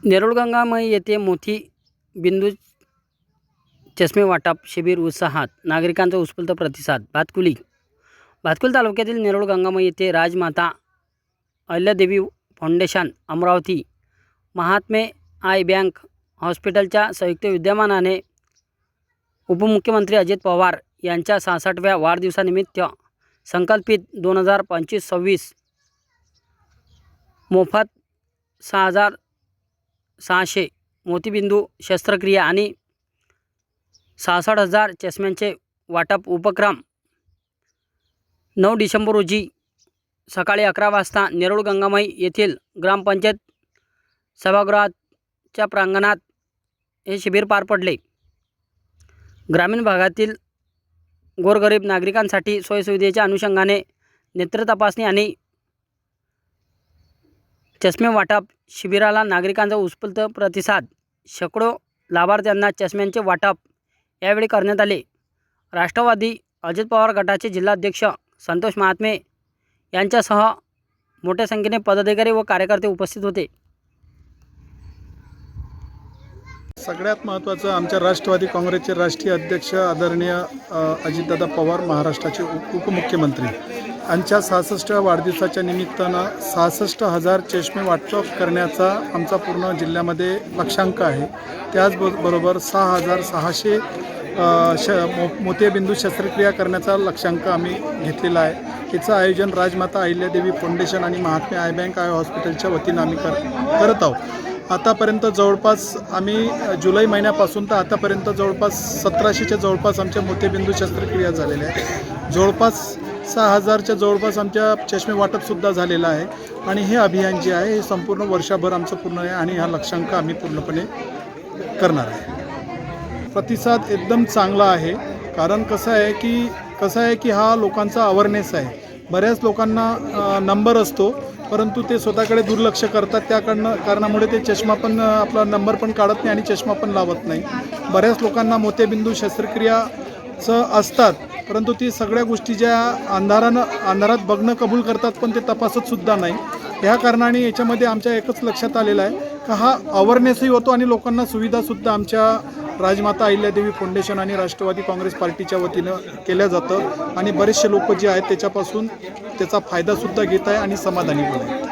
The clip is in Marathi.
नेरूळ गंगामाई येथे मोठी बिंदू चष्मे वाटप शिबिर उत्साहात, नागरिकांचा उत्स्फूर्त प्रतिसाद. भातकुली तालुक्यातील नेरूळ गंगामाई येथे Rajmata Ahilyadevi foundation Amravati, Mahatme eye bank हॉस्पिटलच्या संयुक्त विद्यमानाने उपमुख्यमंत्री अजित पवार यांच्या 66व्या वाढदिवसानिमित्त संकल्पित 2025-26 मोफत 6,600 मोतीबिंदू शस्त्रक्रिया आणि 66,000 चष्म्यांचे वाटप उपक्रम 9 डिसेंबर रोजी सकाळी 11 वाजता नेरूळ गंगामाई येथील ग्रामपंचायत सभागृहाच्या प्रांगणात हे शिबिर पार पडले. ग्रामीण भागातील गोरगरीब नागरिकांसाठी सोयीसुविधेच्या अनुषंगाने नेत्र तपासणी आणि चष्मे वाटप शिबिराला नागरिकांचा उत्स्फूर्त प्रतिसाद. शेकडो लाभार्थ्यांना चष्म्यांचे वाटप यावेळी करण्यात आले. राष्ट्रवादी अजित पवार गटाचे जिल्हाध्यक्ष संतोष महात्मे यांच्यासह मोठ्या संख्येने पदाधिकारी व कार्यकर्ते उपस्थित होते. सगळ्यात महत्त्वाचं आमच्या राष्ट्रवादी काँग्रेसचे राष्ट्रीय अध्यक्ष आदरणीय अजितदादा पवार, महाराष्ट्राचे उपमुख्यमंत्री यांच्या 66व्या वाढदिवसाच्या निमित्तानं 66,000 चष्मे वाटप करण्याचा आमचा पूर्ण जिल्ह्यामध्ये लक्ष्यांक आहे. त्याचबरोबर 6,600 मोतियाबिंदू शस्त्रक्रिया करण्याचा लक्ष्यांक आम्ही घेतलेला आहे. याचं आयोजन राजमाता अहिल्यादेवी फाउंडेशन आणि महात्मे आय बँक आय हॉस्पिटलच्या वतीनं आम्ही करत आहोत. आतापर्यंत जवळपास आम्ही जुलै महिन्यापासून तर आतापर्यंत जवळपास 1700च्या जवळपास आमच्या मोतियाबिंदू शस्त्रक्रिया झालेल्या आहेत. जवळपास 6,000च्या जवळपास आमच्या चष्मे वाटपसुद्धा झालेलं आहे. आणि हे अभियान जे आहे हे संपूर्ण वर्षभर आमचं पूर्ण आहे आणि हा लक्ष्यांक आम्ही पूर्णपणे करणार आहे. प्रतिसाद एकदम चांगला आहे. कारण कसं आहे की हा लोकांचा अवेअरनेस आहे. बऱ्याच लोकांना नंबर असतो परंतु ते स्वतःकडे दुर्लक्ष करतात. त्या कारणामुळे ते चष्मा पण आपला नंबर पण काढत नाही आणि चष्मा पण लावत नाही. बऱ्याच लोकांना मोतियाबिंदू शस्त्रक्रियाचं असतात परंतु ती सगळ्या गोष्टी ज्या अंधारात बघणं कबूल करतात पण ते तपासतसुद्धा नाही. ह्या कारणाने याच्यामध्ये आमच्या एकच लक्षात आलेलं आहे का हा अवेअरनेसही होतो आणि लोकांना सुविधासुद्धा आमच्या राजमाता अहिल्यादेवी फाउंडेशन आणि राष्ट्रवादी काँग्रेस पार्टीच्या वतीनं केलं जातं आणि बरेचसे लोक जे आहेत त्याच्यापासून त्याचा फायदासुद्धा घेत आहे आणि समाधानी पण आहे.